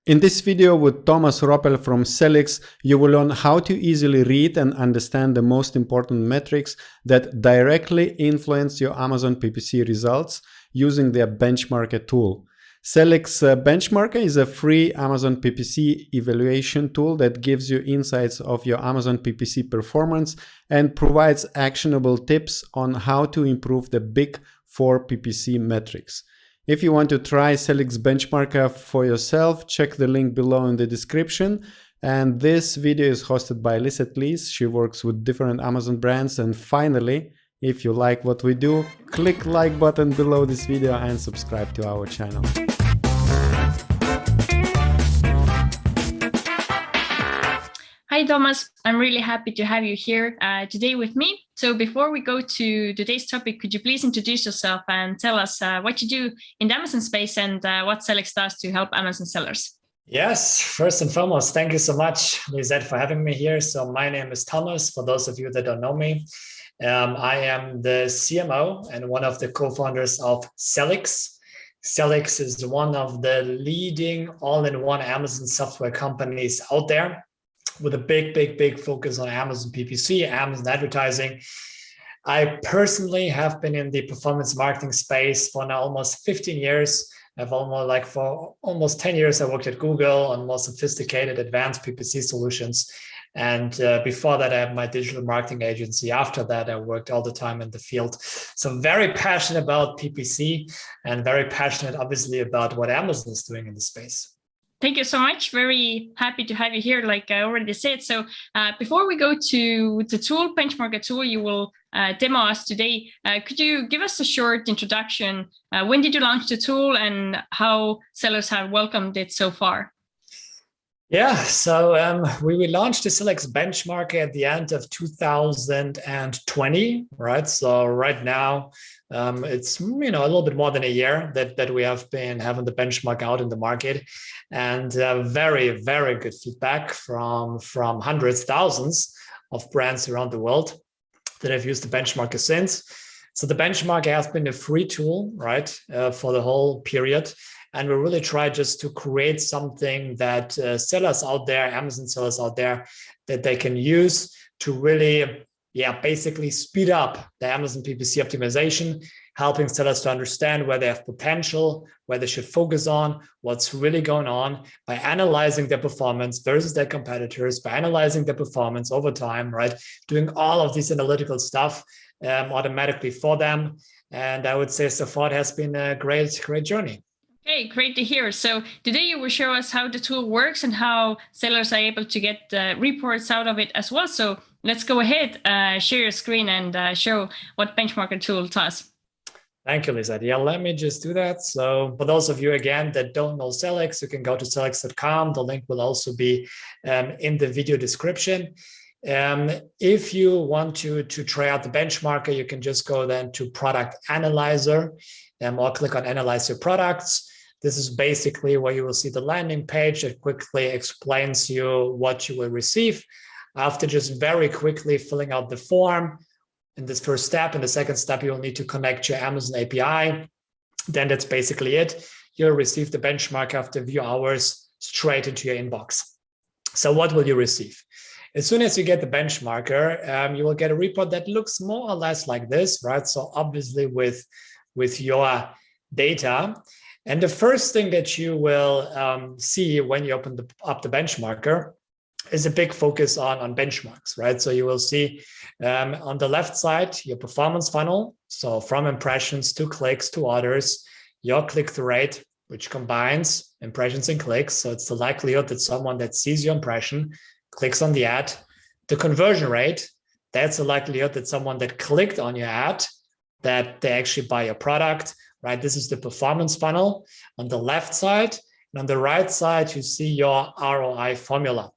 In this video with Thomas Ropel from Sellics, you will learn how to easily read and understand the most important metrics that directly influence your Amazon PPC results using their Benchmarker tool. Sellics Benchmarker is a free Amazon PPC evaluation tool that gives you insights of your Amazon PPC performance and provides actionable tips on how to improve the big four PPC metrics. If you want to try Sellics Benchmarker for yourself, check the link below in the description. And this video is hosted by Lisette Lees. She works with different Amazon brands. And finally, if you like what we do, click like button below this video and subscribe to our channel. Hi, Thomas. I'm really happy to have you here today with me. So before we go to today's topic, could you please introduce yourself and tell us what you do in the Amazon space and what Sellics does to help Amazon sellers? Yes, first and foremost, thank you so much, Lisette, for having me here. So my name is Thomas. For those of you that don't know me, I am the CMO and one of the co-founders of Sellics. Sellics is one of the leading all-in-one Amazon software companies out there, with a big focus on Amazon PPC, Amazon advertising. I personally have been in the performance marketing space for now almost 15 years. For almost 10 years, I worked at Google on more sophisticated advanced PPC solutions. And before that, I had my digital marketing agency. After that, I worked all the time in the field. So very passionate about PPC and very passionate, obviously, about what Amazon is doing in the space. Thank you so much. Very happy to have you here, like I already said. So before we go to the tool, Benchmarker tool, you will demo us today. Could you give us a short introduction? When did you launch the tool and how sellers have welcomed it so far? Yeah, so we launched the Sellics Benchmarker at the end of 2020, right? So right now, it's a little bit more than a year that we have been having the benchmark out in the market, and very good feedback from hundreds, thousands of brands around the world that have used the benchmarker since. So the benchmarker has been a free tool, right, for the whole period. And we really try just to create something that sellers out there, Amazon sellers out there, that they can use to really, basically speed up the Amazon PPC optimization, helping sellers to understand where they have potential, where they should focus on, what's really going on by analyzing their performance versus their competitors, by analyzing their performance over time, right? Doing all of this analytical stuff automatically for them. And I would say so far it has been a great journey. Okay, great to hear. So today you will show us how the tool works and how sellers are able to get reports out of it as well. So let's go ahead, share your screen and show what Benchmarker tool does. Thank you, Lisette. Yeah, let me just do that. So for those of you, again, that don't know Sellics, you can go to sellics.com. The link will also be in the video description. If you want to try out the benchmarker, you can just go then to Product Analyzer or click on Analyze Your Products. This is basically where you will see the landing page that quickly explains you what you will receive after just very quickly filling out the form. In this first step, in the second step, you'll need to connect your Amazon API. Then that's basically it. You'll receive the benchmark after a few hours straight into your inbox. So what will you receive? As soon as you get the benchmarker, you will get a report that looks more or less like this, right? So obviously with your data. And the first thing that you will see when you open up the benchmarker is a big focus on benchmarks, right? So you will see on the left side, your performance funnel. So from impressions to clicks to orders, your click-through rate, which combines impressions and clicks. So it's the likelihood that someone that sees your impression clicks on the ad. The conversion rate, that's the likelihood that someone that clicked on your ad, that they actually buy your product, right? This is the performance funnel on the left side. And on the right side, you see your ROI formula.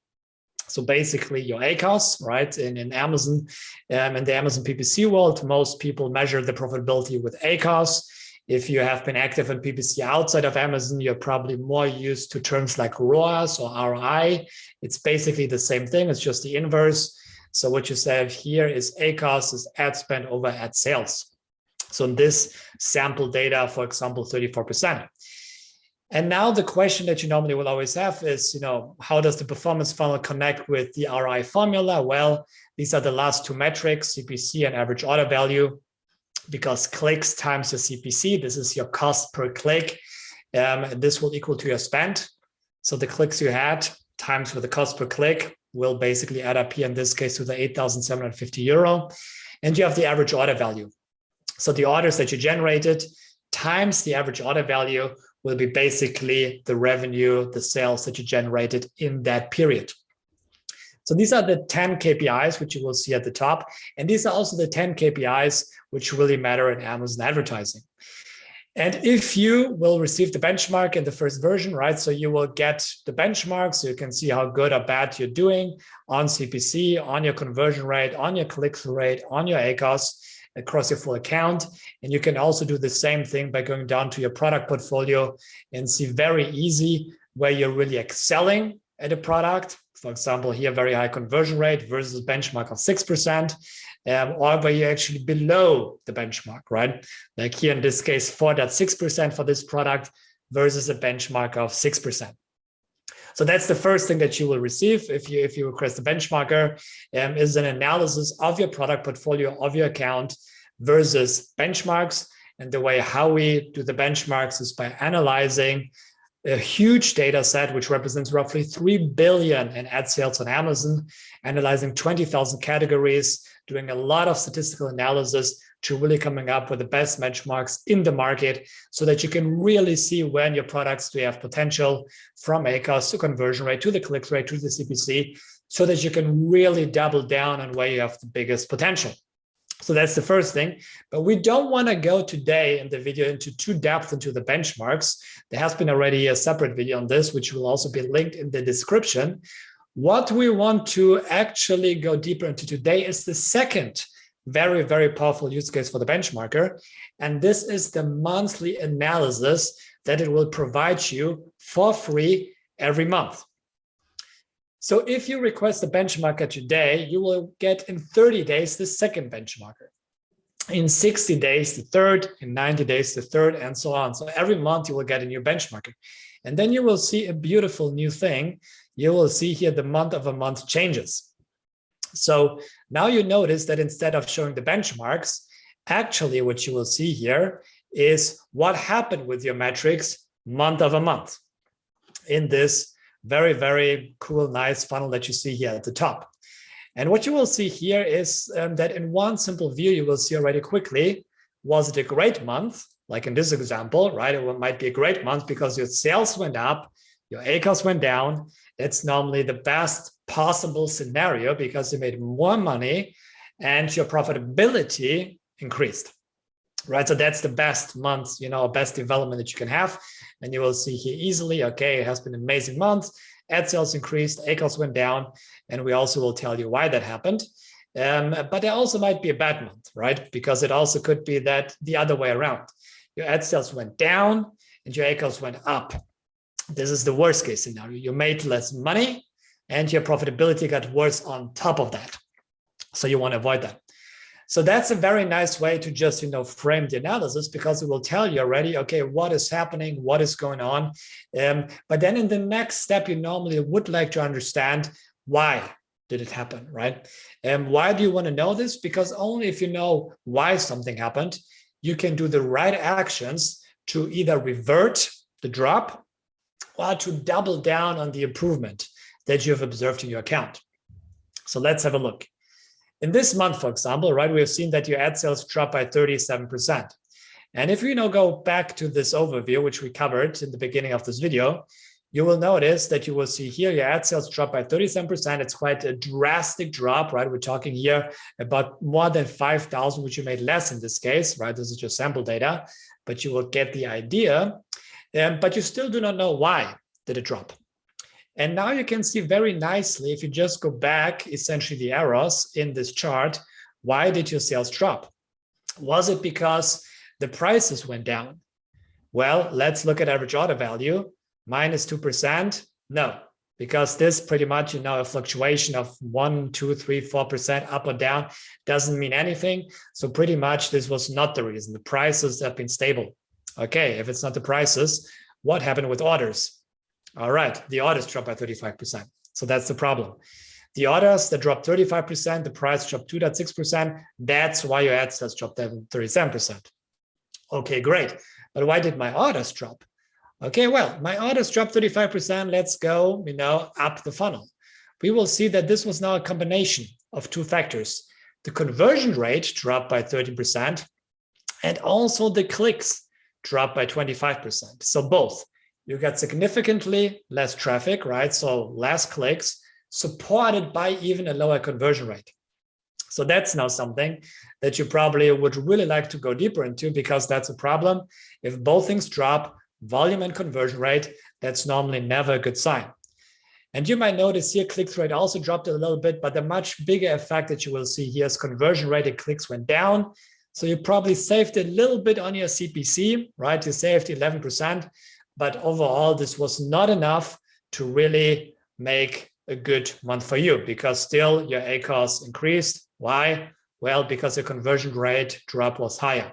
So basically your ACoS, right? In Amazon, in the Amazon PPC world, most people measure the profitability with ACoS. If you have been active in PPC outside of Amazon, you're probably more used to terms like ROAS or ROI. It's basically the same thing. It's just the inverse. So what you have here is ACoS is ad spend over ad sales. So in this sample data, for example, 34%. And now the question that you normally will always have is, you know, how does the performance funnel connect with the ROI formula? Well, these are the last two metrics, CPC and average order value, because clicks times your CPC, this is your cost per click. This will equal to your spend. So the clicks you had times with the cost per click will basically add up here in this case to the 8,750 euro. And you have the average order value. So the orders that you generated times the average order value will be basically the revenue, the sales that you generated in that period. So these are the 10 KPIs, which you will see at the top. And these are also the 10 KPIs which really matter in Amazon advertising. And if you will receive the benchmark in the first version, right? So you will get the benchmark so you can see how good or bad you're doing on CPC, on your conversion rate, on your click-through rate, on your ACoS across your full account. And you can also do the same thing by going down to your product portfolio and see very easy where you're really excelling at a product. For example, here, very high conversion rate versus benchmark of 6%, or where you're actually below the benchmark, right? Like here in this case, 4.6% for this product versus a benchmark of 6%. So that's the first thing that you will receive if you request a benchmarker, is an analysis of your product portfolio, of your account versus benchmarks. And the way how we do the benchmarks is by analyzing a huge data set, which represents roughly 3 billion in ad sales on Amazon, analyzing 20,000 categories, doing a lot of statistical analysis to really coming up with the best benchmarks in the market so that you can really see when your products do have potential, from ACoS to conversion rate to the click rate to the CPC, so that you can really double down on where you have the biggest potential. So that's the first thing. But we don't want to go today in the video into too depth into the benchmarks. There has been already a separate video on this, which will also be linked in the description. What we want to actually go deeper into today is the second very, very powerful use case for the benchmarker. And this is the monthly analysis that it will provide you for free every month. So if you request a benchmarker today, you will get in 30 days the second benchmarker, in 60 days the third, in 90 days the third, and so on. So every month you will get a new benchmarker. And then you will see a beautiful new thing. You will see here the month-over-month changes. So now you notice that instead of showing the benchmarks, actually what you will see here is what happened with your metrics month-over-month in this very, very cool, nice funnel that you see here at the top. And what you will see here is that in one simple view, you will see already quickly, was it a great month? Like in this example, right? It might be a great month because your sales went up, your ACoS went down. That's normally the best possible scenario because you made more money and your profitability increased, right? So that's the best month, you know, best development that you can have. And you will see here easily, okay, it has been an amazing month. Ad sales increased, ACoS went down, and we also will tell you why that happened. But there also might be a bad month, right? Because it also could be that the other way around. Your ad sales went down and your ACoS went up. This is the worst case scenario. You made less money and your profitability got worse on top of that. So you want to avoid that. So that's a very nice way to just, you know, frame the analysis because it will tell you already, okay, what is happening, what is going on. But then in the next step, you normally would like to understand why did it happen, right? And why do you want to know this? Because only if you know why something happened, you can do the right actions to either revert the drop or to double down on the improvement that you have observed in your account. So let's have a look. In this month, for example, right, we have seen that your ad sales dropped by 37%. And if we now go back to this overview, which we covered in the beginning of this video, you will notice that you will see here your ad sales dropped by 37%. It's quite a drastic drop, right? We're talking here about more than 5,000, which you made less in this case, right? This is just sample data, but you will get the idea. But you still do not know why did it drop. And now you can see very nicely, if you just go back, essentially the arrows in this chart, why did your sales drop? Was it because the prices went down? Well, let's look at average order value, minus 2%. No, because this pretty much, you know, a fluctuation of 1, 2, 3, 4% up or down doesn't mean anything. So pretty much this was not the reason. The prices have been stable. Okay, if it's not the prices, what happened with orders? All right, the orders dropped by 35%. So that's the problem. The orders that dropped 35%, the price dropped 2.6%. That's why your ad sales dropped 37%. Okay, great. But why did my orders drop? Okay, well, my orders dropped 35%. Let's go, up the funnel. We will see that this was now a combination of two factors. The conversion rate dropped by 13%, and also the clicks dropped by 25%. So both. You got significantly less traffic, right? So less clicks, supported by even a lower conversion rate. So that's now something that you probably would really like to go deeper into, because that's a problem. If both things drop, volume and conversion rate, that's normally never a good sign. And you might notice here click-through rate also dropped a little bit, but the much bigger effect that you will see here is conversion rate and clicks went down. So you probably saved a little bit on your CPC, right? You saved 11%, but overall, this was not enough to really make a good month for you, because still your ACoS increased. Why? Well, because the conversion rate drop was higher.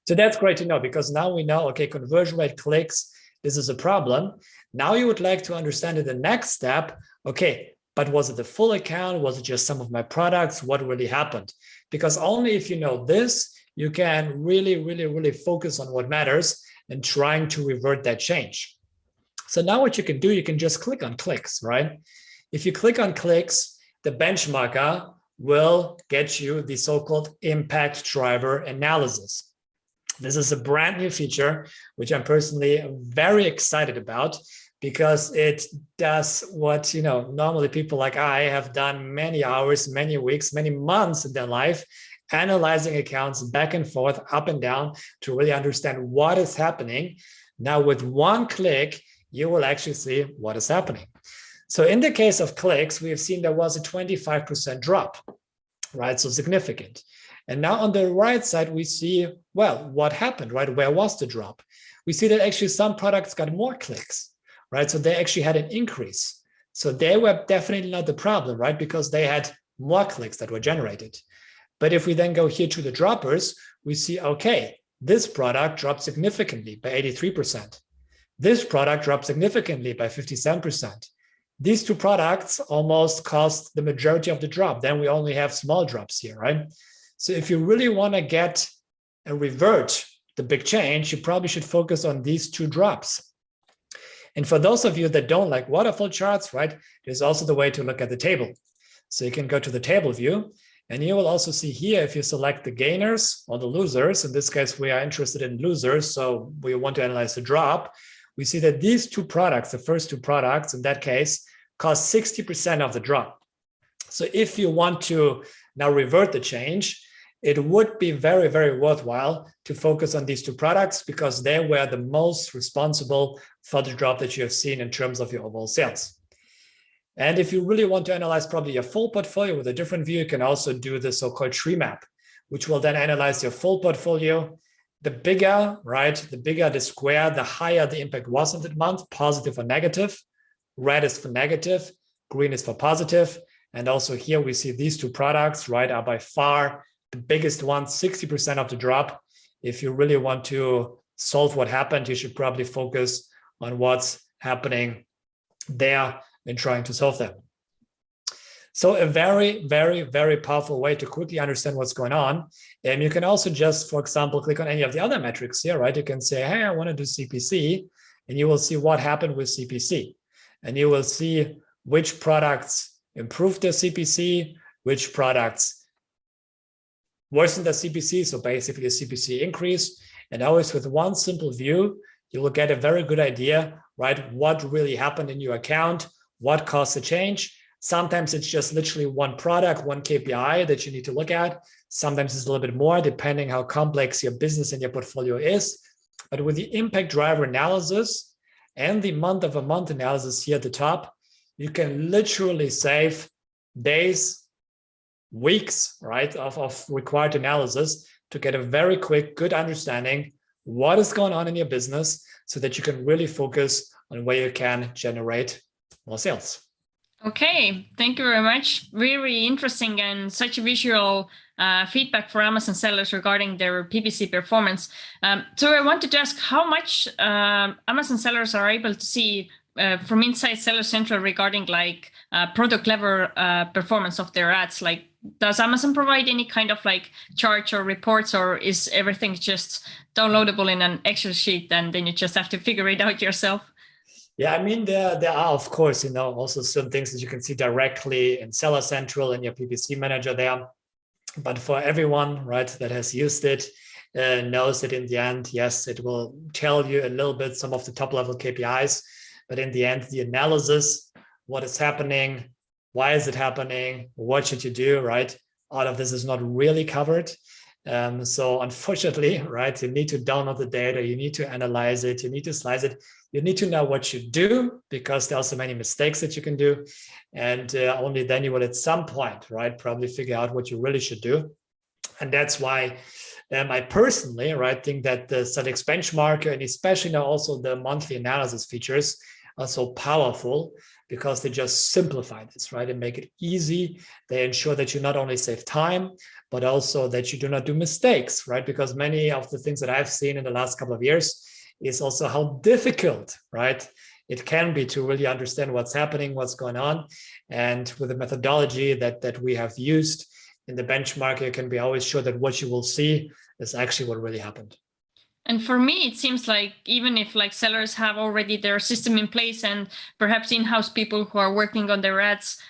So that's great to know, because now we know, okay, conversion rate, clicks, this is a problem. Now you would like to understand in the next step, okay, but was it the full account? Was it just some of my products? What really happened? Because only if you know this, you can really focus on what matters and trying to revert that change. So now what you can do, you can just click on clicks, right? If you click on clicks, the benchmarker will get you the so-called impact driver analysis. This is a brand new feature, which I'm personally very excited about, because it does what, normally people like I have done many hours, many weeks, many months in their life, analyzing accounts back and forth, up and down, to really understand what is happening. Now, with one click, you will actually see what is happening. So in the case of clicks, we have seen there was a 25% drop, right? So significant. And now on the right side, we see, well, what happened, right? Where was the drop? We see that actually some products got more clicks, right? So they actually had an increase. So they were definitely not the problem, right? Because they had more clicks that were generated. But if we then go here to the droppers, we see, okay, this product dropped significantly by 83%. This product dropped significantly by 57%. These two products almost caused the majority of the drop. Then we only have small drops here, right? So if you really want to get and revert the big change, you probably should focus on these two drops. And for those of you that don't like waterfall charts, right, there's also the way to look at the table. So you can go to the table view, and you will also see here, if you select the gainers or the losers, in this case, we are interested in losers, so we want to analyze the drop. We see that these two products, the first two products in that case, caused 60% of the drop. So if you want to now revert the change, it would be very worthwhile to focus on these two products, because they were the most responsible for the drop that you have seen in terms of your overall sales. And if you really want to analyze probably your full portfolio with a different view, you can also do the so-called tree map, which will then analyze your full portfolio. The bigger, right, the bigger the square, the higher the impact was in that month, positive or negative. Red is for negative, green is for positive. And also here we see these two products, right, are by far the biggest ones, 60% of the drop. If you really want to solve what happened, you should probably focus on what's happening there and trying to solve them. So a very powerful way to quickly understand what's going on. And you can also just, for example, click on any of the other metrics here, right? You can say, hey, I want to do CPC, and you will see what happened with CPC. And you will see which products improved their CPC, which products worsened their CPC, so basically a CPC increase. And always with one simple view, you will get a very good idea, right? What really happened in your account, what caused the change. Sometimes it's just literally one product, one KPI that you need to look at. Sometimes it's a little bit more, depending how complex your business and your portfolio is. But with the impact driver analysis and the month-over-month analysis here at the top, you can literally save days, weeks, right, of required analysis to get a very quick, good understanding what is going on in your business, so that you can really focus on where you can generate more sales. Okay, thank you very much. Very interesting and such a visual feedback for Amazon sellers regarding their PPC performance. So I wanted to ask how much Amazon sellers are able to see from inside Seller Central regarding like product level performance of their ads. Like, does Amazon provide any kind of like charts or reports, or is everything just downloadable in an Excel sheet and then you just have to figure it out yourself? Yeah, I mean, there are, of course, also some things that you can see directly in Seller Central and your PPC manager there. But for everyone, right, that has used it, knows that in the end, yes, it will tell you a little bit some of the top level KPIs. But in the end, the analysis, what is happening, why is it happening, what should you do, right? All of this is not really covered. So unfortunately, right, you need to download the data, you need to analyze it, you need to slice it, you need to know what you do, because there are so many mistakes that you can do. And only then you will at some point, right, probably figure out what you really should do. And that's why I personally, right, think that the Sellics Benchmarker, and especially now also the monthly analysis features, are so powerful, because they just simplify this, right, and make it easy. They ensure that you not only save time, but also that you do not do mistakes, right? Because many of the things that I've seen in the last couple of years is also how difficult, right, it can be to really understand what's happening, what's going on. And with the methodology that we have used in the benchmark, you can be always sure that what you will see is actually what really happened. And for me, it seems like even if like sellers have already their system in place and perhaps in-house people who are working on their ads,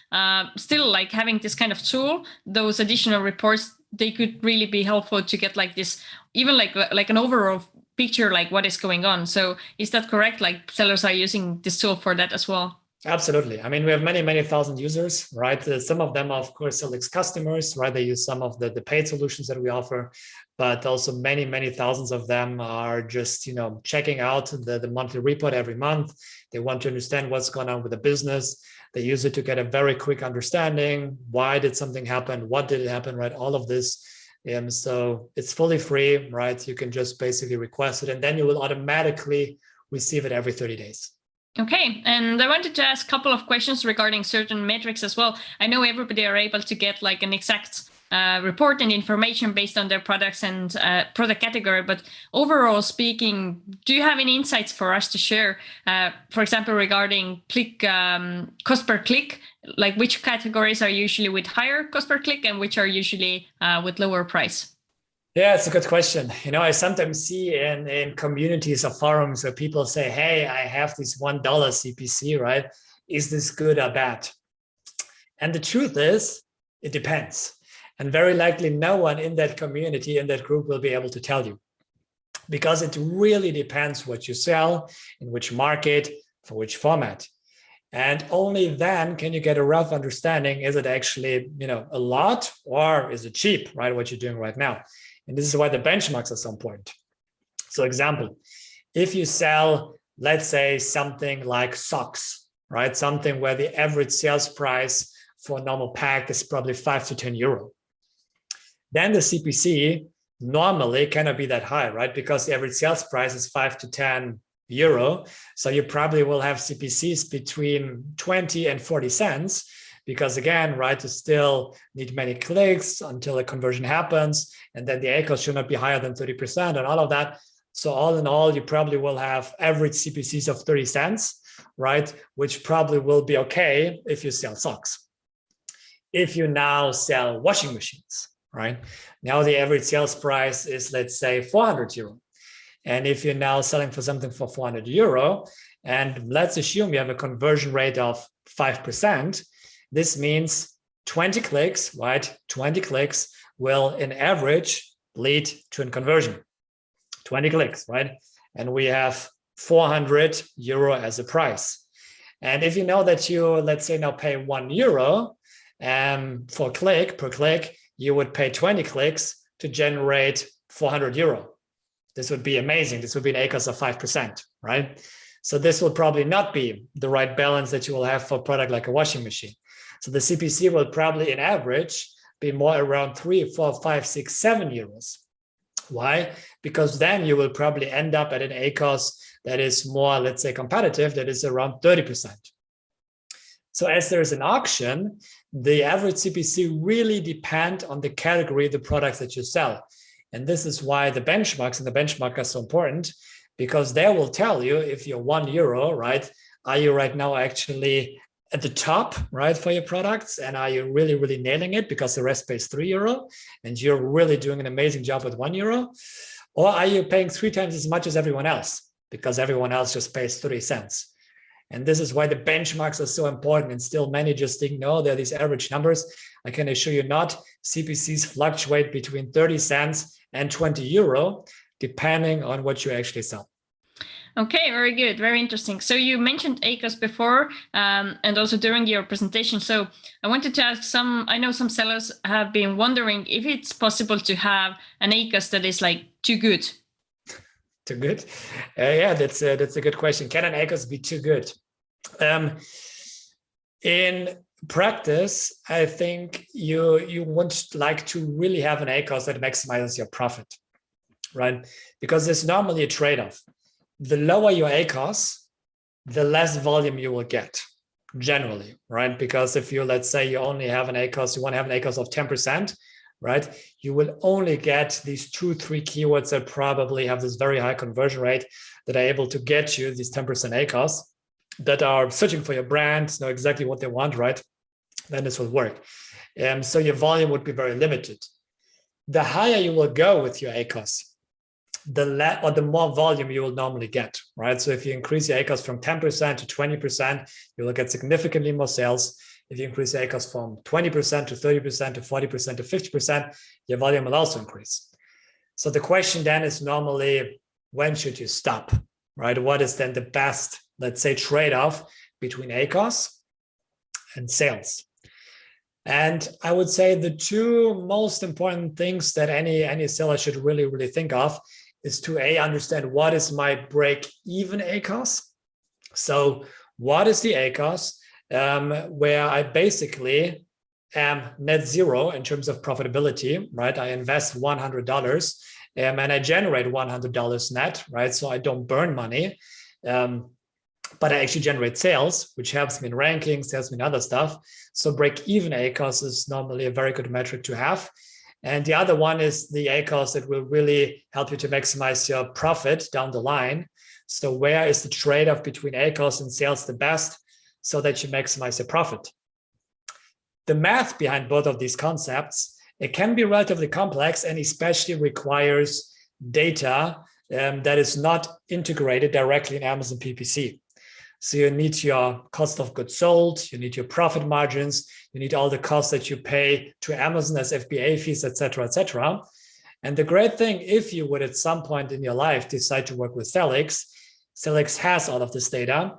still like having this kind of tool, those additional reports, they could really be helpful to get like this, even like an overall picture, like what is going on. So is that correct? Like sellers are using this tool for that as well? Absolutely. I mean, we have many, many thousand users, right? Some of them are, of course, Sellics customers, right? They use some of the paid solutions that we offer, but also many, many thousands of them are just, checking out the monthly report every month. They want to understand what's going on with the business. They use it to get a very quick understanding. Why did something happen? What did it happen, right? All of this. So it's fully free, right? You can just basically request it, and then you will automatically receive it every 30 days. Okay, and I wanted to ask a couple of questions regarding certain metrics as well. I know everybody are able to get like an exact report and information based on their products and product category, but overall speaking, do you have any insights for us to share? For example, regarding click cost per click, like which categories are usually with higher cost per click and which are usually with lower price? Yeah, it's a good question. I sometimes see in communities or forums where people say, hey, I have this $1 CPC, right? Is this good or bad? And the truth is, it depends. And very likely no one in that community, in that group, will be able to tell you. Because it really depends what you sell, in which market, for which format. And only then can you get a rough understanding, is it actually, a lot, or is it cheap, right? What you're doing right now. And this is why the benchmarks are so important. So example, if you sell, let's say, something like socks, right? Something where the average sales price for a normal pack is probably 5 to 10 euro. Then the CPC normally cannot be that high, right? Because the average sales price is 5 to 10 euro. So you probably will have CPCs between 20 and 40 cents. Because again, right, you still need many clicks until a conversion happens. And then the ACoS should not be higher than 30% and all of that. So all in all, you probably will have average CPCs of 30 cents, right? Which probably will be okay if you sell socks. If you now sell washing machines, right? Now the average sales price is, let's say, 400 euro. And if you're now selling for something for 400 euro, and let's assume you have a conversion rate of 5%, this means 20 clicks, right? 20 clicks will, in average, lead to a conversion. 20 clicks, right? And we have 400 euro as a price. And if you know that you, let's say, now pay 1 euro per click, you would pay 20 clicks to generate 400 euro. This would be amazing. This would be an ACoS of 5%, right? So this will probably not be the right balance that you will have for a product like a washing machine. So the CPC will probably, in average, be more around 3, 4, 5, 6, 7 euros. Why? Because then you will probably end up at an ACoS that is more, let's say, competitive, that is around 30%. So as there is an auction, the average CPC really depend on the category of the products that you sell. And this is why the benchmarks and the benchmark are so important, because they will tell you if you're €1, right? Are you right now actually at the top, right, for your products? And are you really, really nailing it because the rest pays €3 and you're really doing an amazing job with €1? Or are you paying 3 times as much as everyone else because everyone else just pays 30 cents? And this is why the benchmarks are so important. And still many just think, no, they're these average numbers. I can assure you not. CPCs fluctuate between 30 cents and €20, depending on what you actually sell. Okay, very good, very interesting. So you mentioned ACoS before and also during your presentation. So I wanted to ask I know some sellers have been wondering if it's possible to have an ACoS that is like too good. Too good? Yeah, that's a good question. Can an ACoS be too good? In practice, I think you would like to really have an ACoS that maximizes your profit, right? Because there's normally a trade-off. The lower your ACoS, the less volume you will get, generally, right? Because if you, let's say you only have an ACoS, you want to have an ACoS of 10%, right? You will only get these 2-3 keywords that probably have this very high conversion rate that are able to get you these 10% ACoS, that are searching for your brand, know exactly what they want, right? Then this will work. So your volume would be very limited. The higher you will go with your ACoS, the more volume you will normally get, right? So if you increase your ACoS from 10% to 20%, you will get significantly more sales. If you increase your ACoS from 20% to 30% to 40% to 50%, your volume will also increase. So the question then is normally, when should you stop, right? What is then the best, let's say, trade-off between ACoS and sales? And I would say the 2 most important things that any seller should really, really think of is to understand what is my break-even ACoS. So what is the ACoS where I basically am net zero in terms of profitability, right? I invest $100 and I generate $100 net, right? So I don't burn money, but I actually generate sales, which helps me in rankings, helps me in other stuff. So break-even ACoS is normally a very good metric to have. And the other one is the ACoS that will really help you to maximize your profit down the line. So where is the trade-off between ACoS and sales the best so that you maximize your profit? The math behind both of these concepts, it can be relatively complex and especially requires data that is not integrated directly in Amazon PPC. So you need your cost of goods sold, you need your profit margins, you need all the costs that you pay to Amazon as FBA fees, et cetera, et cetera. And the great thing, if you would at some point in your life decide to work with Sellics, Sellics has all of this data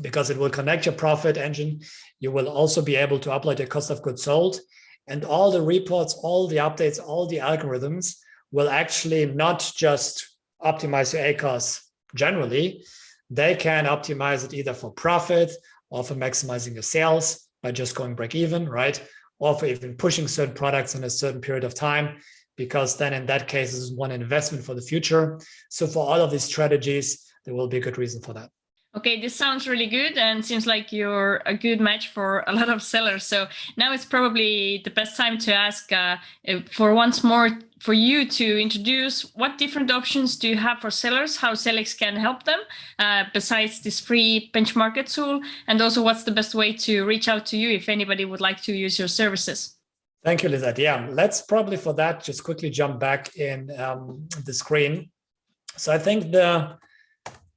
because it will connect your profit engine. You will also be able to upload your cost of goods sold, and all the reports, all the updates, all the algorithms will actually not just optimize your ACoS generally. They can optimize it either for profit or for maximizing your sales by just going break even, right? Or for even pushing certain products in a certain period of time, because then in that case, this is one investment for the future. So for all of these strategies, there will be a good reason for that. Okay, this sounds really good and seems like you're a good match for a lot of sellers. So now it's probably the best time to ask for once more for you to introduce what different options do you have for sellers, how Sellics can help them besides this free benchmarker tool, and also what's the best way to reach out to you if anybody would like to use your services. Thank you, Lizette. Yeah, let's probably for that just quickly jump back in the screen. So I think the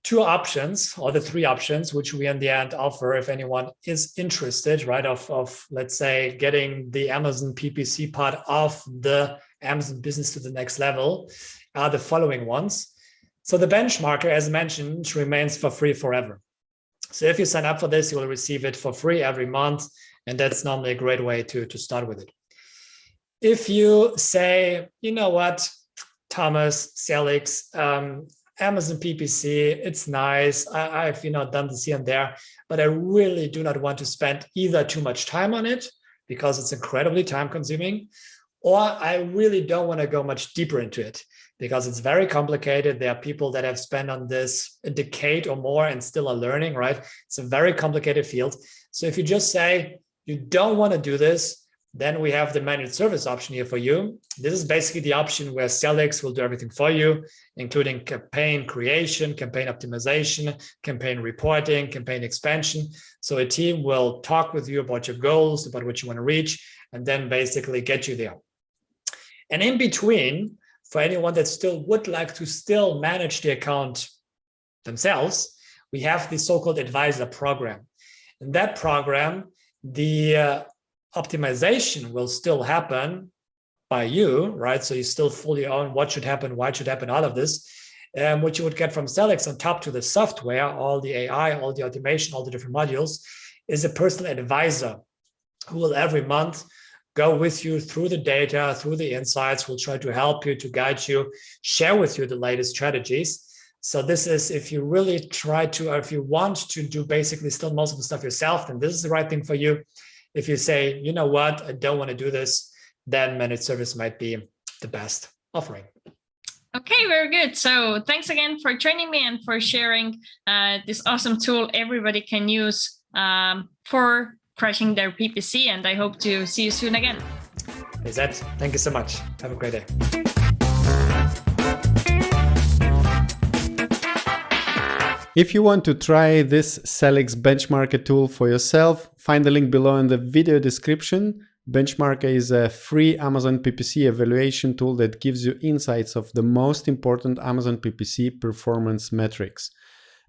2 options or the 3 options, which we in the end offer if anyone is interested, right, of let's say getting the Amazon PPC part of the Amazon business to the next level, are the following ones. So the benchmarker, as mentioned, remains for free forever. So if you sign up for this, you will receive it for free every month. And that's normally a great way to start with it. If you say, you know what, Thomas, Sellics, Amazon PPC, it's nice. I've done this here and there, but I really do not want to spend either too much time on it because it's incredibly time consuming, or I really don't want to go much deeper into it because it's very complicated. There are people that have spent on this a decade or more and still are learning, right? It's a very complicated field. So if you just say you don't want to do this, then we have the managed service option here for you. This is basically the option where Sellics will do everything for you, including campaign creation, campaign optimization, campaign reporting, campaign expansion. So a team will talk with you about your goals, about what you want to reach, and then basically get you there. And in between, for anyone that still would like to still manage the account themselves, we have the so-called advisor program. In that program, the optimization will still happen by you, right? So you still fully own what should happen, why it should happen, all of this. What you would get from Sellics on top to the software, all the AI, all the automation, all the different modules, is a personal advisor who will every month go with you through the data, through the insights, will try to help you, to guide you, share with you the latest strategies. So this is, if you really try to, or if you want to do basically still most of the stuff yourself, then this is the right thing for you. If you say, you know what, I don't want to do this, then managed service might be the best offering. Okay, very good. So thanks again for joining me and for sharing this awesome tool everybody can use for crushing their PPC. And I hope to see you soon again. Lizette, thank you so much. Have a great day. If you want to try this Sellics Benchmarker tool for yourself, find the link below in the video description. Benchmarker is a free Amazon PPC evaluation tool that gives you insights of the most important Amazon PPC performance metrics.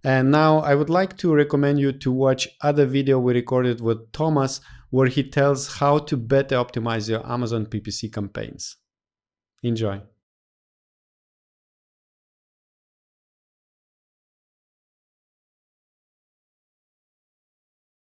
And now I would like to recommend you to watch other video we recorded with Thomas, where he tells how to better optimize your Amazon PPC campaigns. Enjoy.